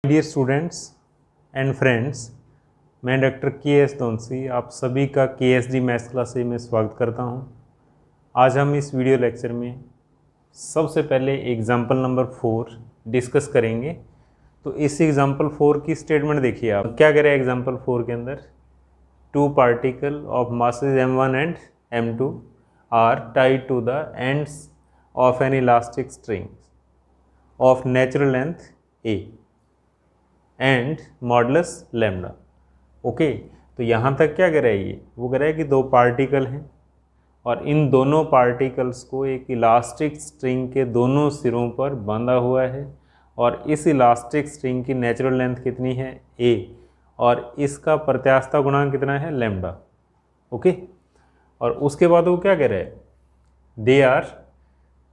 Dear students and friends, मैं doctor KS. दोनसी आप सभी का के.एस.डी. मैथ्स क्लास में स्वागत करता हूं। आज हम इस वीडियो लेक्चर में सबसे पहले एग्जाम्पल नंबर 4 डिस्कस करेंगे। तो इस एग्जाम्पल 4 की स्टेटमेंट देखिए, आप क्या करें एग्जाम्पल 4 के अंदर। Two particle of masses m1 and m2 are tied to the ends of an elastic string of natural length a and modulus lambda. Okay, तो यहाँ तक क्या कह रहा है वो कह रहा है कि दो पार्टिकल हैं और इन दोनों पार्टिकल्स को एक इलास्टिक स्ट्रिंग के दोनों सिरों पर बांधा हुआ है और इस इलास्टिक स्ट्रिंग की नेचुरल लेंथ कितनी है a और इसका प्रत्यास्थता गुणांक कितना है लैम्डा। ओके, और उसके बाद वो क्या कह रहा है, they are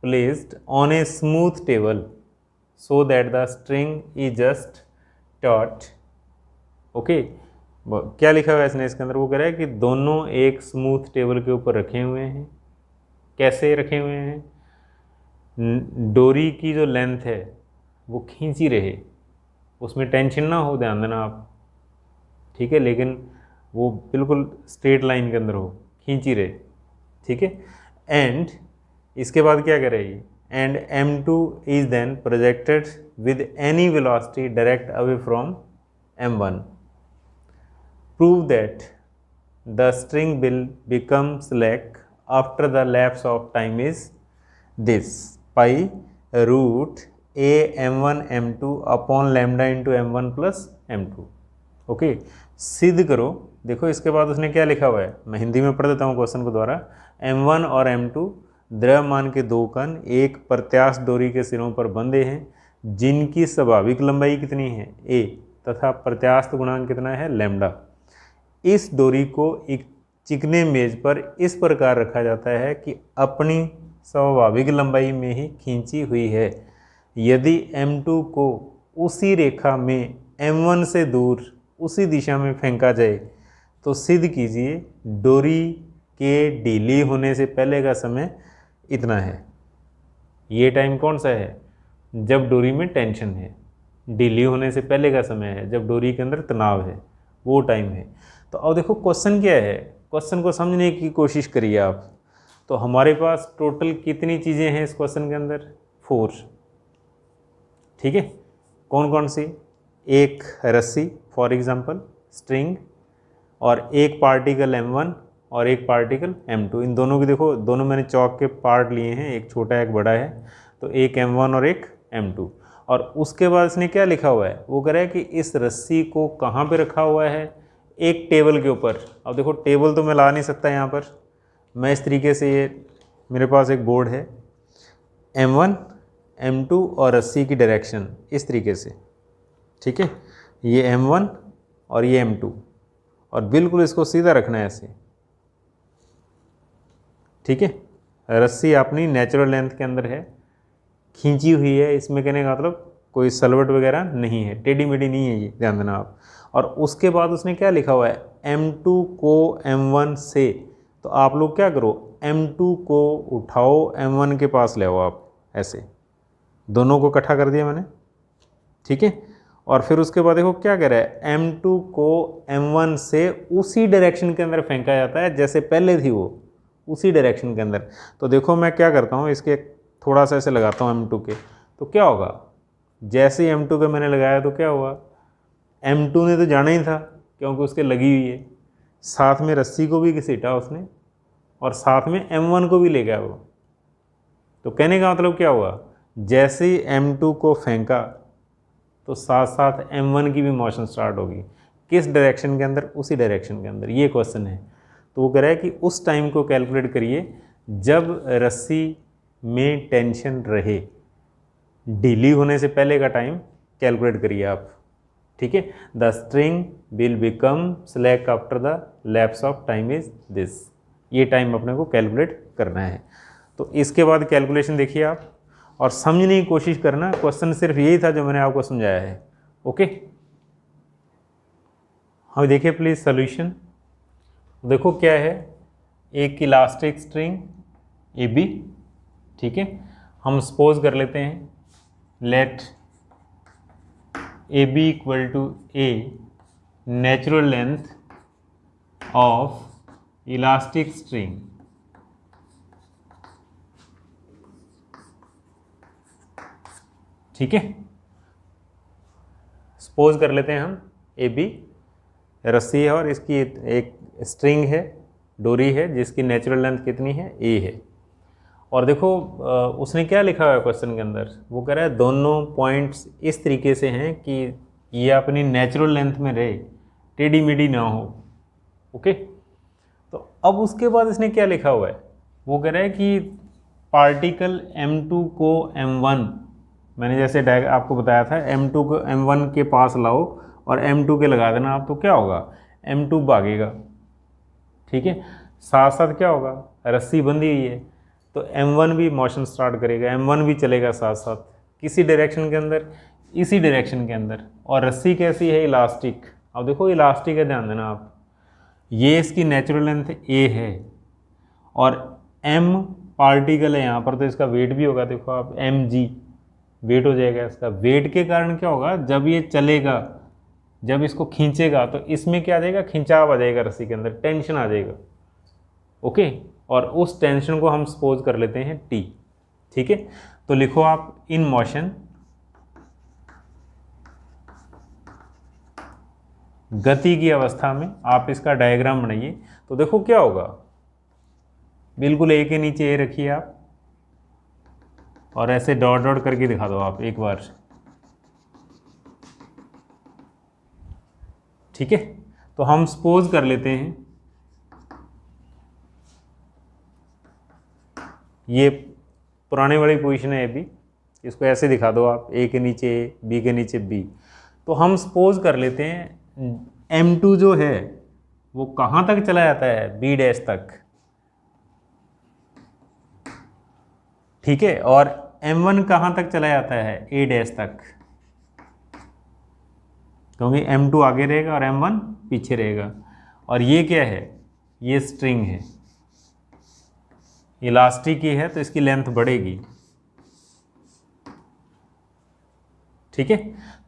placed on a smooth table so that the string is just taut. Okay, क्या लिखा हुआ है इसने इसके अंदर, वो कह रहा है कि दोनों एक स्मूथ टेबल के ऊपर रखे हुए हैं। कैसे रखे हुए हैं, डोरी की जो लेंथ है वो खींची रहे, उसमें टेंशन ना हो, ध्यान देना आप, ठीक है, लेकिन वो बिल्कुल स्ट्रेट लाइन के अंदर हो, खींची रहे, ठीक है। एंड इसके बाद क्या कह रही है, and m2 is then projected with any velocity direct away from m1. Prove that the string will become slack after the lapse of time is this pi root a m1 m2 upon lambda into m1 plus m2. Okay, सिद्ध करो। देखो इसके बाद उसने क्या लिखा हुआ है, मैं हिंदी में पढ़ देता हूँ क्वेश्चन को द्वारा। m1 और m2 द्रव्यमान के दो कण एक प्रत्यास्थ डोरी के सिरों पर बंधे हैं जिनकी स्वाभाविक लंबाई कितनी है a तथा प्रत्यास्थ गुणांक कितना है लैम्डा। इस डोरी को एक चिकने मेज पर इस प्रकार रखा जाता है कि अपनी स्वाभाविक लंबाई में ही खींची हुई है। यदि m2 को उसी रेखा में m1 से दूर उसी दिशा में फेंका जाए तो सिद्ध कीजिए डोरी के ढीली होने से पहले का समय इतना है। ये टाइम कौन सा है, जब डोरी में टेंशन है। ढीली होने से पहले का समय है जब डोरी के अंदर तनाव है, वो टाइम है। तो अब देखो क्वेश्चन क्या है, क्वेश्चन को समझने की कोशिश करिए आप। तो हमारे पास टोटल कितनी चीज़ें हैं इस क्वेश्चन के अंदर, 4, ठीक है। कौन कौन सी, एक रस्सी फॉर एग्जांपल स्ट्रिंग, और एक पार्टिकल m1 और एक पार्टिकल m2। इन दोनों की देखो, दोनों मैंने चौक के पार्ट लिए हैं, एक छोटा एक बड़ा है, तो एक m1 और एक m2। और उसके बाद इसने क्या लिखा हुआ है, वो कह रहा है कि इस रस्सी को कहाँ पे रखा हुआ है, एक टेबल के ऊपर। अब देखो टेबल तो मैं ला नहीं सकता यहाँ पर, मैं इस तरीके से, ये मेरे पास एक बोर्ड है, m1 m2 और रस्सी की डायरेक्शन इस तरीके से, ठीक है। ये m1 और ये m2, और बिल्कुल इसको सीधा रखना है ऐसे, ठीक है। रस्सी अपनी नेचुरल लेंथ के अंदर है, खींची हुई है, इसमें कहने का मतलब कोई सलवट वगैरह नहीं है, टेढ़ी मेढ़ी नहीं है, ये ध्यान देना आप। और उसके बाद उसने क्या लिखा हुआ है, m2 को m1 से, तो आप लोग क्या करो, m2 को उठाओ m1 के पास ले आओ आप, ऐसे दोनों को इकट्ठा कर दिया मैंने, ठीक है। और फिर उसके बाद देखो क्या कह रहा है, m2 को m1 से उसी डायरेक्शन के अंदर फेंका जाता है जैसे पहले थी वो, उसी डायरेक्शन के अंदर। तो देखो मैं क्या करता हूँ, इसके थोड़ा सा ऐसे लगाता हूँ m2 के, तो क्या होगा, जैसे ही m2 के मैंने लगाया तो क्या हुआ, m2 ने तो जाना ही था क्योंकि उसके लगी हुई है, साथ में रस्सी को भी घसीटा उसने और साथ में m1 को भी ले गया वो। तो कहने का मतलब क्या हुआ, जैसे ही m2 को फेंका तो साथ साथ m1 की भी मोशन स्टार्ट होगी, किस डायरेक्शन के अंदर, उसी डायरेक्शन के अंदर। ये क्वेश्चन है। तो वो कह रहा है कि उस टाइम को कैलकुलेट करिए जब रस्सी में टेंशन रहे, ढीली होने से पहले का टाइम कैलकुलेट करिए आप, ठीक है। The string will become slack after the lapse of time is this. ये टाइम अपने को कैलकुलेट करना है। तो इसके बाद कैलकुलेशन देखिए आप और समझने की कोशिश करना। क्वेश्चन सिर्फ यही था जो मैंने आपको समझाया है। ओके, हाँ देखिए प्लीज सॉल्यूशन। देखो क्या है, एक इलास्टिक स्ट्रिंग AB, ठीक है। हम सपोज कर लेते हैं, let A B equal to a natural length of elastic string, ठीक है। सपोज कर लेते हैं हम ए बी रस्सी है और इसकी एक स्ट्रिंग है, डोरी है, जिसकी नेचुरल लेंथ कितनी है, ए है। और देखो उसने क्या लिखा हुआ है क्वेश्चन के अंदर, वो कह रहा है दोनों पॉइंट्स इस तरीके से हैं कि ये अपनी नेचुरल लेंथ में रहे, टेढ़ी मेढ़ी ना हो। ओके, तो अब उसके बाद इसने क्या लिखा हुआ है, वो कह रहा है कि पार्टिकल m2 को m1, मैंने जैसे आपको बताया था m2 को m1 के पास लाओ और m2 के लगा देना आप, तो क्या होगा, m2 भागेगा, ठीक है। साथ साथ क्या होगा, रस्सी बंधी हुई है तो m1 भी मोशन स्टार्ट करेगा, m1 भी चलेगा साथ साथ, किसी डायरेक्शन के अंदर, इसी डायरेक्शन के अंदर। और रस्सी कैसी है, इलास्टिक। अब देखो इलास्टिक है, ध्यान देना आप, ये इसकी नेचुरल लेंथ a है और m पार्टिकल है यहाँ पर, तो इसका वेट भी होगा, देखो आप mg वेट हो जाएगा इसका। वेट के कारण क्या होगा, जब ये चलेगा, जब इसको खींचेगा तो इसमें क्या आ जाएगा, खिंचाव आ जाएगा रस्सी के अंदर, टेंशन आ जाएगा। ओके, और उस टेंशन को हम सपोज कर लेते हैं T, ठीक है। तो लिखो आप इन मोशन, गति की अवस्था में आप इसका डायग्राम बनाइए। तो देखो क्या होगा, बिल्कुल ए के नीचे ए रखिए आप और ऐसे डॉट डॉट करके दिखा दो आप एक बार, ठीक है। तो हम सपोज कर लेते हैं ये पुराने वाली पोजीशन है ए बी, इसको ऐसे दिखा दो आप, ए के नीचे ए, बी के नीचे बी। तो हम सपोज कर लेते हैं m2 जो है वो कहाँ तक चला जाता है, बी डैश तक, ठीक है। और m1 कहाँ तक चला जाता है, ए डैश तक, क्योंकि m2 आगे रहेगा और m1 पीछे रहेगा। और ये क्या है, ये स्ट्रिंग है, इलास्टिक ही है तो इसकी लेंथ बढ़ेगी, ठीक है।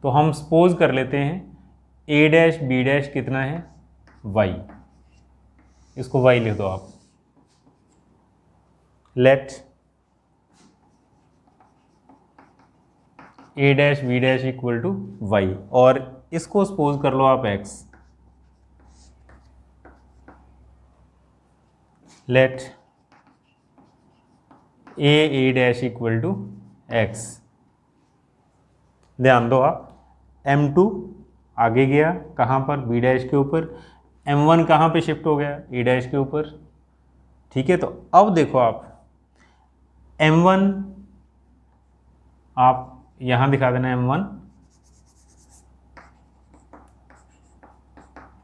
तो हम सपोज कर लेते हैं ए डैश बी डैश कितना है, y, इसको y लिख दो आप। Let A dash B dash equal to y, और इसको सपोज कर लो आप x। Let A dash equal to x। ध्यान दो आप, m2 आगे गया कहाँ पर, बी डैश के ऊपर, m1 कहाँ पे शिफ्ट हो गया, ए डैश के ऊपर, ठीक है। तो अब देखो आप m1 आप यहाँ दिखा देना m1,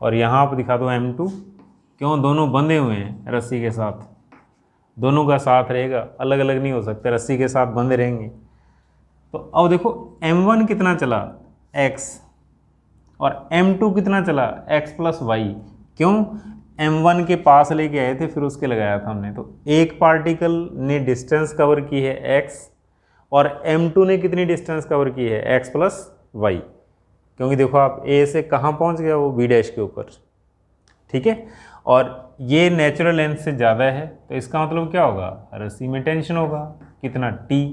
और यहाँ आप दिखा दो m2, क्यों, दोनों बंधे हुए हैं रस्सी के साथ, दोनों का साथ रहेगा, अलग अलग नहीं हो सकते, रस्सी के साथ बंधे रहेंगे। तो अब देखो m1 कितना चला, x, और m2 कितना चला, x प्लस y। क्यों, m1 के पास लेके आए थे फिर उसके लगाया था हमने, तो एक पार्टिकल ने डिस्टेंस कवर की है x और m2 ने कितनी डिस्टेंस कवर की है, x प्लस y, क्योंकि देखो आप a से कहाँ पहुँच गया, वो b डैश के ऊपर, ठीक है। और ये नेचुरल लेंथ से ज़्यादा है तो इसका मतलब क्या होगा, रस्सी में टेंशन होगा, कितना, T।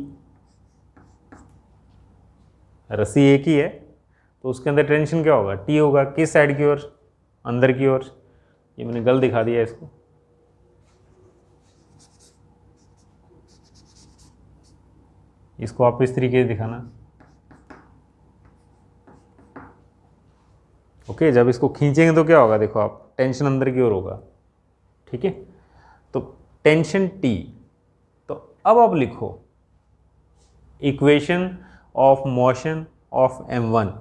रस्सी एक ही है तो उसके अंदर टेंशन क्या होगा, T होगा। किस साइड की ओर, अंदर की ओर। ये मैंने गलत दिखा दिया इसको, इसको आप इस तरीके से दिखाना। ओके, जब इसको खींचेंगे तो क्या होगा, देखो आप, टेंशन अंदर की ओर होगा, ठीक है। तो टेंशन T। तो अब आप लिखो equation of motion of m1,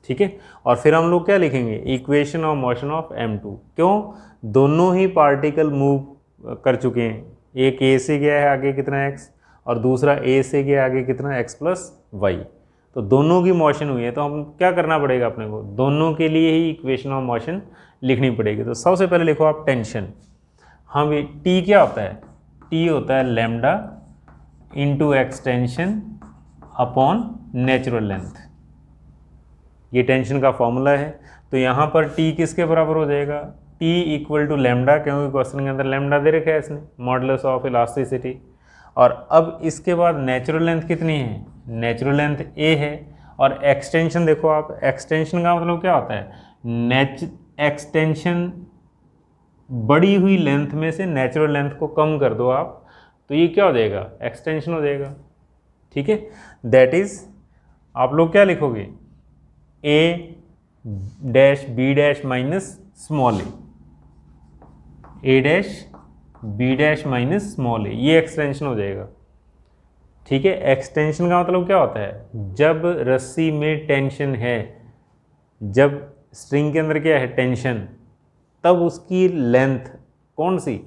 ठीक है। और फिर हम लोग क्या लिखेंगे, equation of motion of m2। क्यों, दोनों ही पार्टिकल मूव कर चुके हैं, एक a से गया है आगे कितना x, और दूसरा a से गया आगे कितना, x प्लस y। तो दोनों की मोशन हुई है, तो हम क्या करना पड़ेगा अपने को, दोनों के लिए ही इक्वेशन ऑफ मोशन लिखनी पड़ेगी। तो सबसे पहले लिखो आप टेंशन। हाँ भाई, T क्या होता है, T होता है lambda into extension upon natural length, ये टेंशन का फॉर्मूला है। तो यहाँ पर टी किसके बराबर हो जाएगा, टी इक्वल टू लैम्डा, क्योंकि क्वेश्चन के अंदर लैम्डा दे रखा है इसने, मॉडुलस ऑफ इलास्टिसिटी। और अब इसके बाद नेचुरल लेंथ कितनी है, नेचुरल लेंथ ए है। और एक्सटेंशन देखो आप, एक्सटेंशन का मतलब क्या होता है, एक्सटेंशन बड़ी हुई लेंथ में से नेचुरल लेंथ को कम कर दो आप, तो ये क्या हो जाएगा, एक्सटेंशन हो जाएगा। ठीक है, दैट इज आप लोग क्या लिखोगे, A dash B dash minus small A dash B dash minus small A, ये एक्सटेंशन हो जाएगा। ठीक है, एक्सटेंशन का मतलब क्या होता है, जब रस्सी में टेंशन है, जब स्ट्रिंग के अंदर क्या है, टेंशन, तब उसकी लेंथ कौन सी,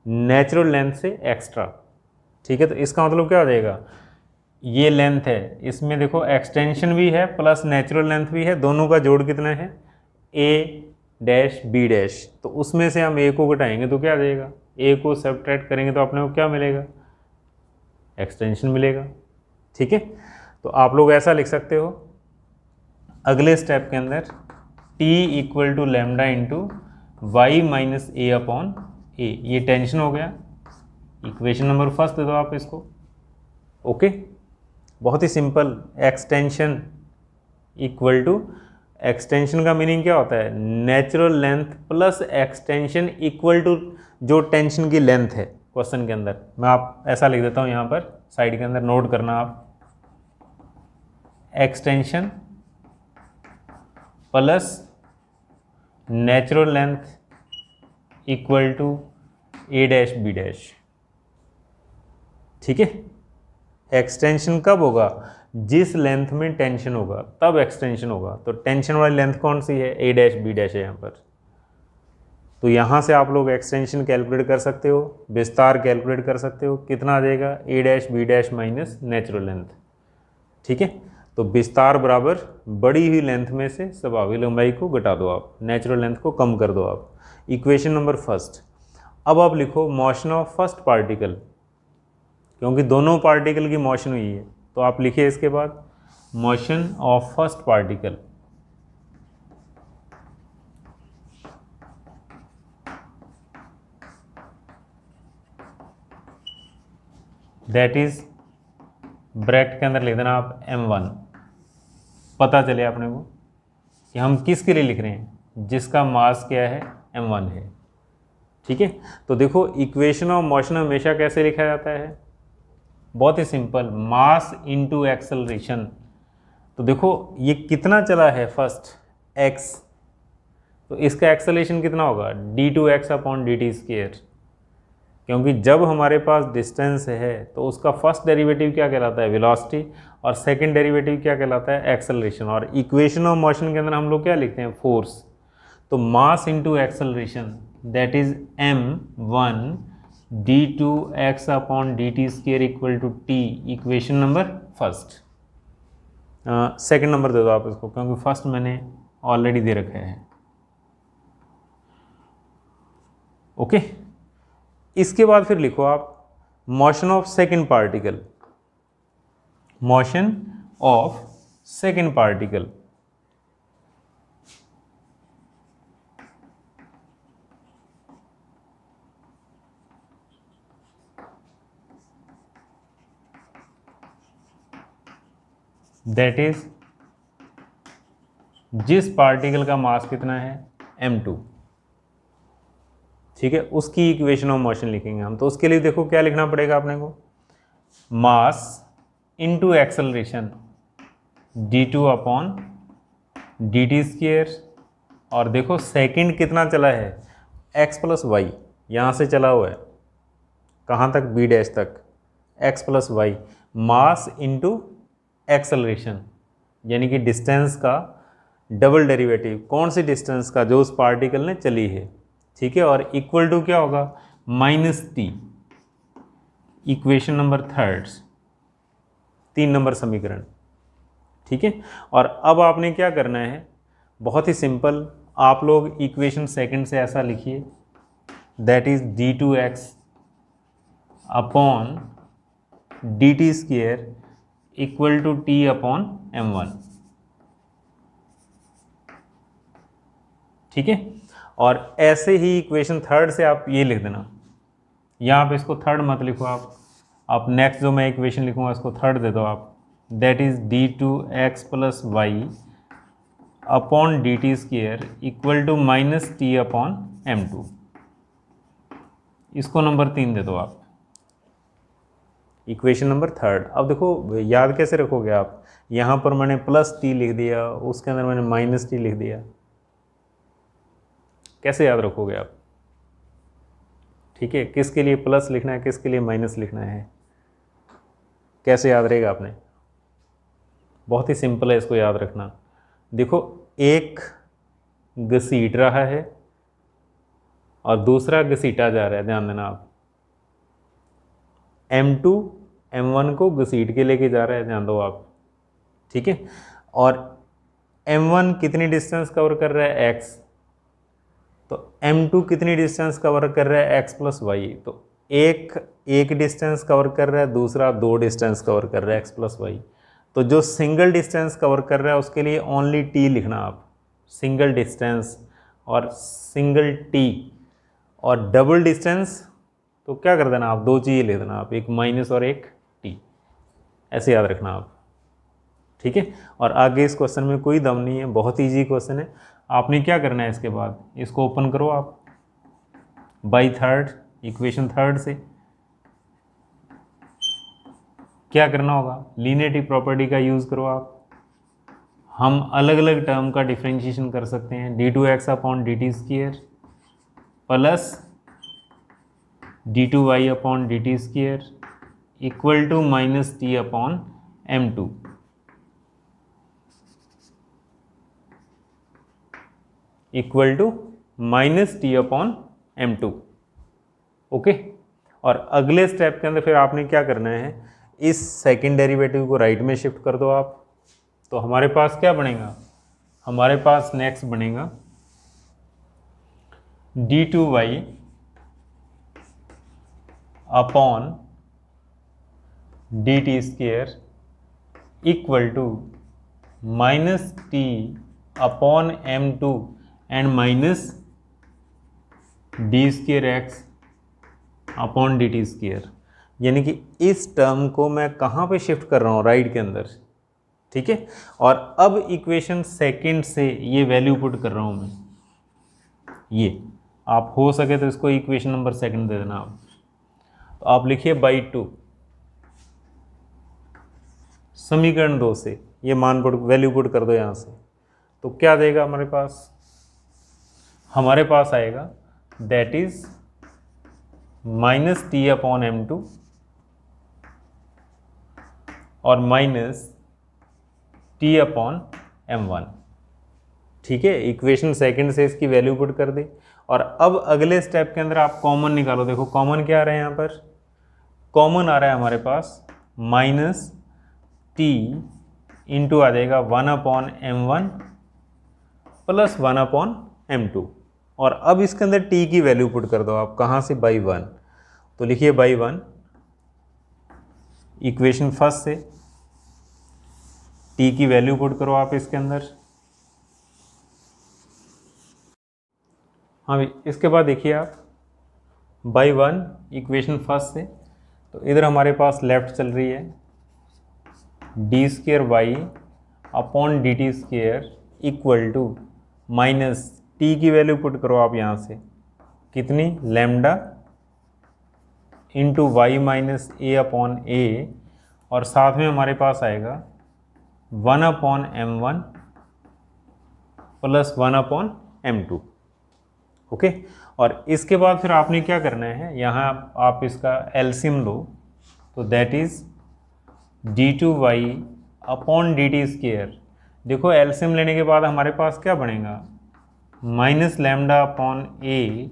नेचुरल लेंथ से एक्स्ट्रा। ठीक है, तो इसका मतलब क्या हो जाएगा, ये लेंथ है, इसमें देखो एक्सटेंशन भी है प्लस नेचुरल लेंथ भी है, दोनों का जोड़ कितना है, ए डैश बी डैश। तो उसमें से हम ए को घटाएंगे तो क्या आ जाएगा, ए को सब्ट्रैक्ट करेंगे तो अपने को क्या मिलेगा, एक्सटेंशन मिलेगा। ठीक है, तो आप लोग ऐसा लिख सकते हो अगले स्टेप के अंदर, t equal to lambda into Y minus A upon A, ये टेंशन हो गया। इक्वेशन नंबर फर्स्ट दे दो आप इसको। ओके, बहुत ही simple, extension equal to, extension का मीनिंग क्या होता है, natural length plus extension equal to जो टेंशन की लेंथ है क्वेश्चन के अंदर। मैं आप ऐसा लिख देता हूँ यहाँ पर साइड के अंदर, नोट करना आप, extension plus natural length equal to A dash B dash. ठीक है, एक्सटेंशन कब होगा, जिस लेंथ में टेंशन होगा तब एक्सटेंशन होगा। तो टेंशन वाली लेंथ कौन सी है, ए डैश बी डैश है यहाँ पर। तो यहाँ से आप लोग एक्सटेंशन कैलकुलेट कर सकते हो, विस्तार कैलकुलेट कर सकते हो, कितना आ जाएगा, A dash B dash minus natural length. ठीक है, तो विस्तार बराबर बड़ी हुई लेंथ में से स्वाभाविक लंबाई को घटा दो आप, नेचुरल लेंथ को कम कर दो आप। Equation number first. अब आप लिखो मोशन ऑफ फर्स्ट पार्टिकल, क्योंकि दोनों पार्टिकल की मोशन हुई है, तो आप लिखिए इसके बाद motion of first particle. That is bracket के अंदर लिख देना आप m1। पता चले अपने को कि हम किसके लिए लिख रहे हैं, जिसका मास क्या है, m1 है। ठीक है, तो देखो इक्वेशन ऑफ मोशन हमेशा कैसे लिखा जाता है, बहुत ही सिंपल, मास इनटू एक्सेलरेशन। तो देखो ये कितना चला है फर्स्ट, x, तो इसका एक्सेलरेशन कितना होगा, d2x अपॉन dt स्क्वायर, क्योंकि जब हमारे पास डिस्टेंस है तो उसका फर्स्ट डेरिवेटिव क्या कहलाता है, वेलोसिटी, और सेकंड डेरिवेटिव क्या कहलाता है, एक्सेलरेशन। और इक्वेशन ऑफ मोशन के अंदर हम लोग क्या लिखते हैं, फोर्स। तो mass into acceleration that is m1 d2x upon dt square equal to t, equation number first. Second number दे दो आप इसको, क्योंकि फर्स्ट मैंने ऑलरेडी दे रखा है। ओके, इसके बाद फिर लिखो आप motion of second particle, motion of second particle. That is जिस पार्टिकल का मास कितना है, m2। ठीक है, उसकी इक्वेशन ऑफ मोशन लिखेंगे हम। तो उसके लिए देखो क्या लिखना पड़ेगा अपने को, मास into acceleration d2 upon dt square, और देखो सेकंड कितना चला है, x प्लस वाई, यहाँ से चला हुआ है कहाँ तक, b डैश तक, x plus y, mass into acceleration, यानी कि डिस्टेंस का डबल डेरिवेटिव, कौन सी डिस्टेंस का, जो उस पार्टिकल ने चली है। ठीक है, और इक्वल टू क्या होगा, minus T, equation number third, 3 number समीकरण। ठीक है, और अब आपने क्या करना है, बहुत ही सिंपल, आप लोग इक्वेशन सेकंड से ऐसा लिखिए, that is d2x upon dt square equal to t upon m1। ठीक है। और ऐसे ही इक्वेशन थर्ड से आप ये लिख देना, यहाँ पे इसको थर्ड मत लिखो आप नेक्स्ट जो मैं इक्वेशन लिखूँगा इसको थर्ड दे दो आप, that is d2x plus y upon d t square equal to minus t upon m2। इसको नंबर 3 दे दो आप, इक्वेशन नंबर थर्ड। अब देखो याद कैसे रखोगे आप, यहाँ पर मैंने प्लस टी लिख दिया, उसके अंदर मैंने माइनस टी लिख दिया, कैसे याद रखोगे आप? ठीक है, किसके लिए प्लस लिखना है, किसके लिए माइनस लिखना है, कैसे याद रहेगा आपने? बहुत ही सिंपल है इसको याद रखना। देखो एक घसीट रहा है और दूसरा घसीटा जा रहा है, ध्यान देना आप। M2 M1 को घसीट के लेके जा रहा है, ध्यान दो आप, ठीक है। और M1 कितनी डिस्टेंस कवर कर रहा है, x, तो M2 कितनी डिस्टेंस कवर कर रहा है, x प्लस वाई। तो एक डिस्टेंस कवर कर रहा है, दूसरा 2 डिस्टेंस कवर कर रहा है, x प्लस वाई। तो जो सिंगल डिस्टेंस कवर कर रहा है उसके लिए ओनली t लिखना आप, सिंगल डिस्टेंस और सिंगल t। और डबल डिस्टेंस तो क्या कर देना आप, 2 चीज़ें ले देना आप, एक माइनस और एक t, ऐसे याद रखना आप, ठीक है। और आगे इस क्वेश्चन में कोई दम नहीं है, बहुत ईजी क्वेश्चन है। आपने क्या करना है, इसके बाद इसको ओपन करो आप बाई थर्ड, इक्वेशन थर्ड से क्या करना होगा, लीनियरिटी प्रॉपर्टी का यूज़ करो आप। हम अलग अलग टर्म का डिफ्रेंशिएशन कर सकते हैं, d2x upon d t square plus d2y upon d t square equal to minus t upon m2। Equal to minus t upon m2, okay. और अगले स्टेप के अंदर फिर आपने क्या करना है, इस सेकंड डेरिवेटिव को राइट में शिफ्ट कर दो आप। तो हमारे पास क्या बनेगा, हमारे पास नेक्स्ट बनेगा d2y upon d t square equal to minus t upon m2 and minus d square x upon d t square. यानी कि इस टर्म को मैं कहाँ पे शिफ्ट कर रहा हूँ, राइट के अंदर, ठीक है। और अब इक्वेशन सेकंड से ये वैल्यू पुट कर रहा हूँ मैं, ये आप हो सके तो इसको इक्वेशन नंबर सेकंड दे देना आप। तो आप लिखिए बाई 2, समीकरण 2 से ये मान पुट, वैल्यू पुट कर दो यहाँ से। तो क्या देगा हमारे पास, हमारे पास आएगा that is minus t upon m2 और माइनस टी अपॉन m1, ठीक है। इक्वेशन सेकंड से इसकी वैल्यू पुट कर दे। और अब अगले स्टेप के अंदर आप कॉमन निकालो। देखो कॉमन क्या आ रहा है, यहाँ पर कॉमन आ रहा है हमारे पास माइनस टी इंटू आ जाएगा 1 upon m1 plus 1 upon m2। और अब इसके अंदर t की वैल्यू पुट कर दो आप, कहाँ से, बाई 1। तो लिखिए बाई 1, इक्वेशन फर्स्ट से t की वैल्यू पुट करो आप इसके अंदर। हाँ भाई, इसके बाद देखिए आप बाई 1 इक्वेशन फर्स्ट से, तो इधर हमारे पास लेफ्ट चल रही है d square y upon d t square equal to minus t की वैल्यू पुट करो आप यहाँ से, कितनी, lambda into Y minus A upon a, और साथ में हमारे पास आएगा 1 upon m1 plus 1 upon m2, okay. और इसके बाद फिर आपने क्या करना है, यहाँ आप इसका एलसीएम लो, तो that is d2y upon d t square. देखो एलसीएम लेने के बाद हमारे पास क्या बनेगा, माइनस लैम्डा अपॉन ए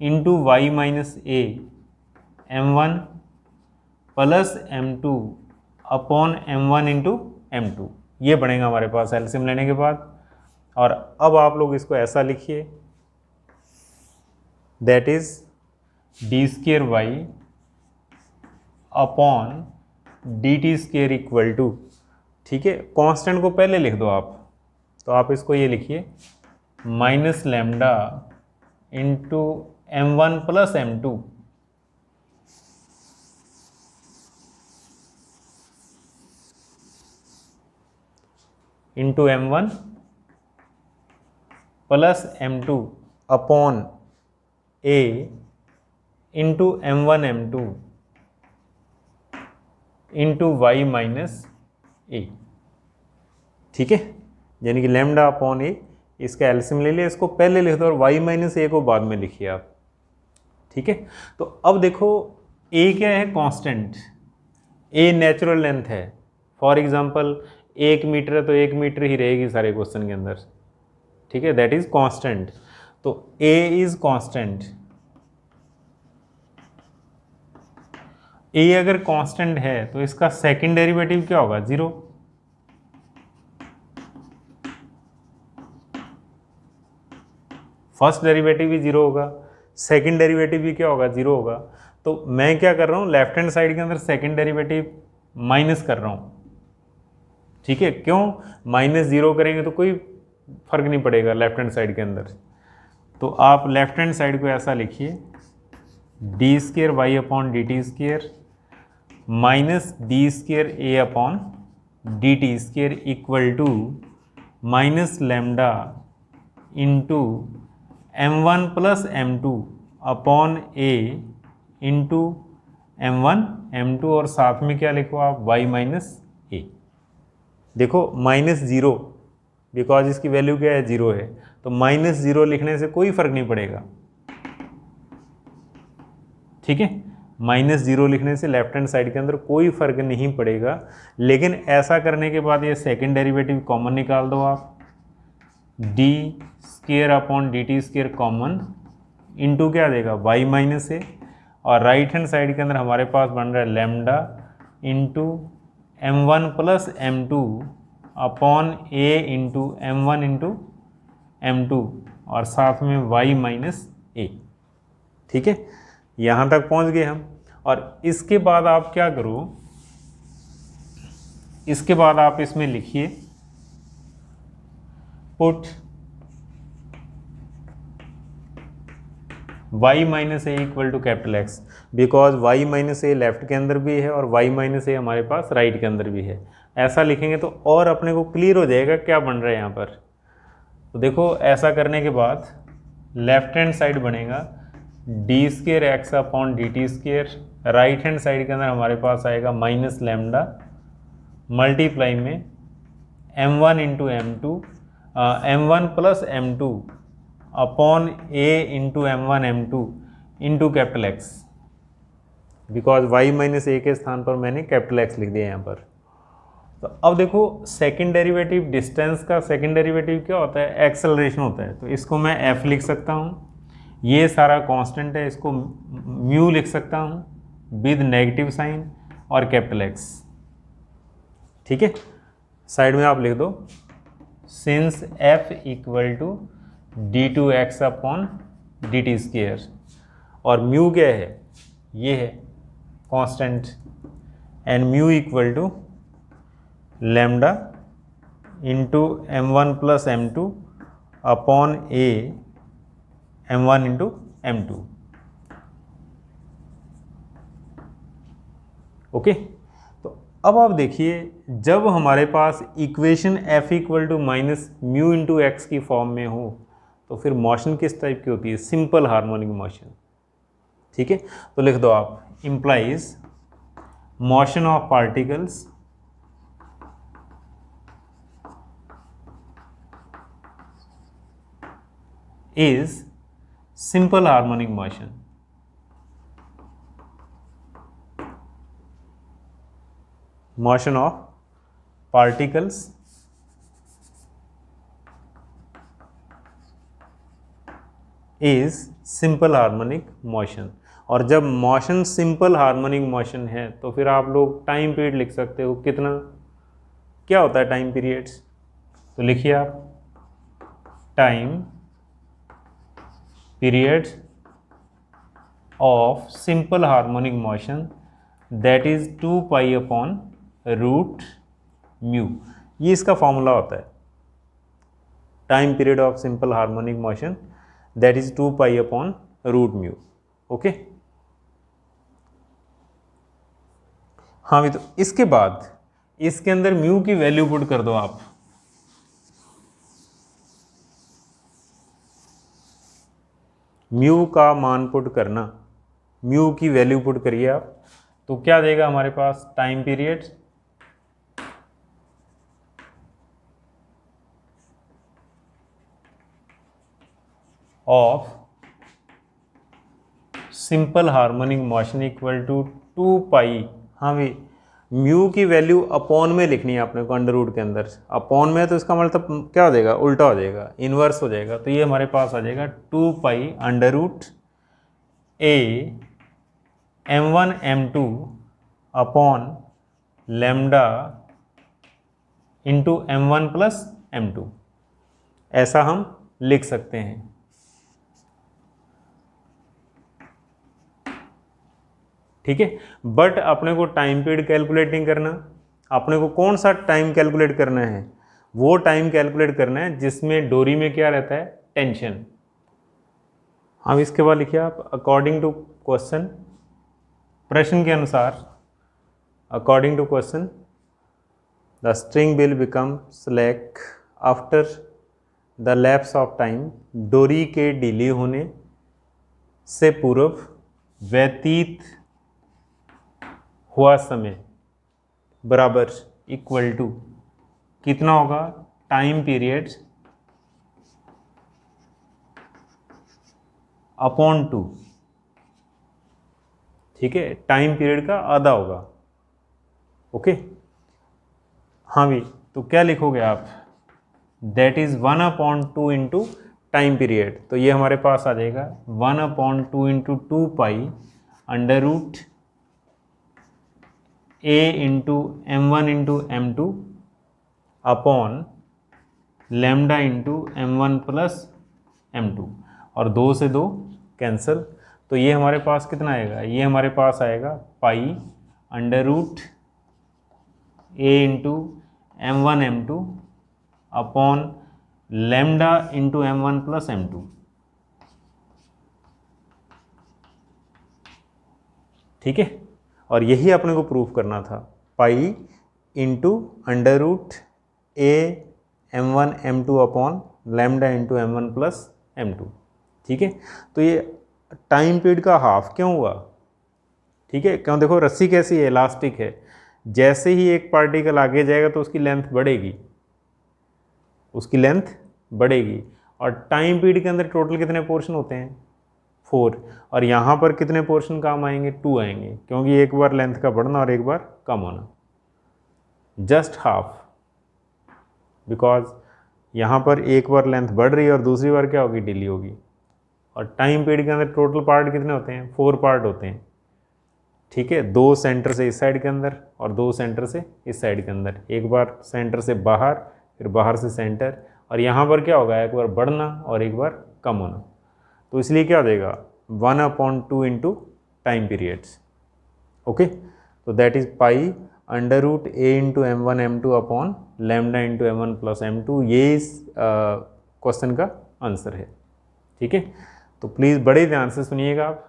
इंटू वाई माइनस ए m1 plus m2 upon m1 into m2, ये बनेगा हमारे पास एलसीएम लेने के बाद। और अब आप लोग इसको ऐसा लिखिए, that is d square y upon d t square equal to, ठीक है, कांस्टेंट को पहले लिख दो आप, तो आप इसको ये लिखिए minus lambda into m1 plus m2 into m1 plus m2 upon a into m1 m2 into y minus a। ठीक है, यानी कि लैम्डा अपॉन a, इसका एलसीएम ले लिया, इसको पहले लिख दो और y माइनस a को बाद में लिखिए आप। ठीक है, तो अब देखो a क्या है, कांस्टेंट। a नेचुरल लेंथ है, फॉर एग्जांपल 1 मीटर है तो 1 मीटर ही रहेगी सारे क्वेश्चन के अंदर। ठीक है, दैट इज कांस्टेंट। तो a इज कांस्टेंट। a अगर कांस्टेंट है तो इसका सेकंड डेरिवेटिव क्या होगा, 0। फर्स्ट डेरिवेटिव भी 0 होगा, सेकंड डेरिवेटिव भी क्या होगा, 0 होगा। तो मैं क्या कर रहा हूँ, लेफ्ट हैंड साइड के अंदर सेकंड डेरिवेटिव माइनस कर रहा हूँ। ठीक है, क्यों, -0 करेंगे तो कोई फर्क नहीं पड़ेगा लेफ्ट हैंड साइड के अंदर। तो आप लेफ्ट हैंड साइड को ऐसा लिखिए, d² y upon dt² minus d² a upon dt² equal to minus lambda into m1 plus m2 upon a into m1 m2 और साथ में क्या लिखो आप, y माइनस a। देखो -0 बिकॉज इसकी वैल्यू क्या है, 0 है, तो -0 लिखने से कोई फर्क नहीं पड़ेगा। ठीक है, -0 लिखने से लेफ्ट हैंड साइड के अंदर कोई फर्क नहीं पड़ेगा। लेकिन ऐसा करने के बाद ये सेकंड डेरिवेटिव कॉमन निकाल दो आप, d² upon dt² common into क्या देगा, y माइनस a, और राइट हैंड साइड के अंदर हमारे पास बन रहा है lambda into m1 plus m2 upon a into m1 into m2 और साथ में y माइनस a। ठीक है, यहाँ तक पहुँच गए हम। और इसके बाद आप क्या करो, इसके बाद आप इसमें लिखिए put y minus a equal to capital X, because y minus a left के अंदर भी है और y माइनस ए हमारे पास राइट के अंदर भी है। ऐसा लिखेंगे तो और अपने को क्लियर हो जाएगा क्या बन रहा है यहाँ पर। तो देखो ऐसा करने के बाद लेफ्ट हैंड साइड बनेगा d² x upon dt², right hand side के अंदर हमारे पास आएगा माइनस लैम्डा मल्टीप्लाई में m1 into m2 m1 plus m2 upon a into m1 m2 into capital X, because y minus a के स्थान पर मैंने कैपिटल X लिख दिया यहाँ पर। तो अब देखो सेकंड डेरिवेटिव, डिस्टेंस का सेकंड डेरिवेटिव क्या होता है, एक्सेलरेशन होता है। तो इसको मैं f लिख सकता हूँ, ये सारा कांस्टेंट है, इसको म्यू लिख सकता हूँ विद नेगेटिव साइन और कैपिटल X। ठीक है, साइड में आप लिख दो since f equal to d2x upon dt², और म्यू क्या है, ये है constant, and mu equal to lambda into m1 plus m2 upon a m1 into m2। Okay, तो अब आप देखिए जब हमारे पास equation f equal to minus mu into X की फॉर्म में हो तो फिर मोशन किस टाइप की होती है, सिंपल हार्मोनिक मोशन। ठीक है, तो लिख दो आप implies motion of particles is simple harmonic motion। Motion of particles is simple harmonic motion। और जब मोशन सिंपल हार्मोनिक मोशन है तो फिर आप लोग टाइम पीरियड लिख सकते हो, कितना क्या होता है टाइम पीरियड्स। तो लिखिए आप time periods of simple harmonic motion that is 2 pi upon root mu, ये इसका फॉर्मूला होता है। Time period of simple harmonic motion that is 2 pi upon root mu. Okay, हाँ भी, तो इसके बाद इसके अंदर म्यू की वैल्यू पुट कर दो आप। म्यू का मान पुट करना, म्यू की वैल्यू पुट करिए आप, तो क्या देगा हमारे पास, time period of simple harmonic motion equal to 2 pi. हाँ भाई, म्यू की वैल्यू अपॉन में लिखनी है आपने को, अंडर रूट के अंदर। अपॉन में तो इसका मतलब क्या हो जाएगा, उल्टा हो जाएगा, इन्वर्स हो जाएगा। तो ये हमारे पास आ जाएगा 2 पाई अंडर रूट ए m1 m2 upon lambda into m1 plus m2, ऐसा हम लिख सकते हैं। ठीक है, बट अपने को टाइम पीरियड कैलकुलेट नहीं करना। अपने को कौन सा टाइम कैलकुलेट करना है, वो टाइम कैलकुलेट करना है जिसमें डोरी में क्या रहता है, टेंशन। अब इसके बाद लिखिए आप, अकॉर्डिंग टू क्वेश्चन, प्रश्न के अनुसार, according to question the string will become slack after the lapse of time. डोरी के ढीली होने से पूर्व व्यतीत हुआ समय बराबर इक्वल टू कितना होगा, टाइम पीरियड अपॉन 2। ठीक है, टाइम पीरियड का आधा होगा। ओके, हाँ भी, तो क्या लिखोगे आप, that is 1/2 into time period. तो ये हमारे पास आ जाएगा 1/2 into 2 pi under root a into m1 into m2 upon lambda into m1 plus m2, और 2 से 2 कैंसिल। तो ये हमारे पास कितना आएगा, ये हमारे पास आएगा pi under root a into m1 m2 upon lambda into m1 plus m2। ठीक है, और यही अपने को प्रूफ करना था, pi into under root a m1 m2 upon lambda into m1 plus m2। ठीक है, तो ये टाइम पीरियड का हाफ क्यों हुआ। ठीक है, क्यों, देखो रस्सी कैसी है, इलास्टिक है, जैसे ही एक पार्टिकल आगे जाएगा तो उसकी लेंथ बढ़ेगी, उसकी लेंथ बढ़ेगी। और टाइम पीरियड के अंदर टोटल कितने पोर्शन होते हैं, 4, और यहाँ पर कितने पोर्शन काम आएंगे, 2 आएंगे, क्योंकि एक बार लेंथ का बढ़ना और एक बार कम होना, जस्ट हाफ। बिकॉज यहाँ पर एक बार लेंथ बढ़ रही है और दूसरी बार क्या होगी, डिली होगी। और टाइम पीरियड के अंदर टोटल पार्ट कितने होते हैं, 4 पार्ट होते हैं। ठीक है, 2 सेंटर से इस साइड के अंदर और 2 सेंटर से इस साइड के अंदर, एक बार सेंटर से बाहर, फिर बाहर से सेंटर, और यहाँ पर क्या होगा, एक बार बढ़ना और एक बार कम होना। तो इसलिए क्या हो जाएगा, 1/2 इंटू टाइम पीरियड्स। ओके, तो that is pi under root a into m1 m2 upon lambda into m1 plus m2। ये इस क्वेश्चन का आंसर है। ठीक है, तो प्लीज़ बड़े ध्यान से सुनिएगा आप।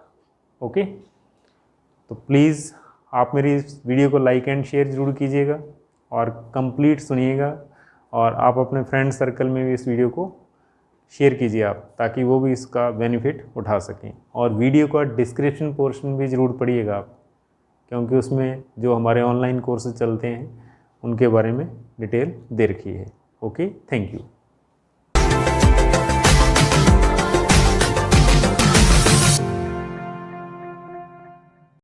ओके, तो प्लीज़ आप मेरी इस वीडियो को लाइक एंड शेयर ज़रूर कीजिएगा और कंप्लीट सुनिएगा, और आप अपने फ्रेंड सर्कल में भी इस वीडियो को शेयर कीजिए आप, ताकि वो भी इसका बेनिफिट उठा सकें। और वीडियो का डिस्क्रिप्शन पोर्शन भी ज़रूर पढ़िएगा आप, क्योंकि उसमें जो हमारे ऑनलाइन कोर्सेज चलते हैं उनके बारे में डिटेल दे रखी है। Okay, thank you.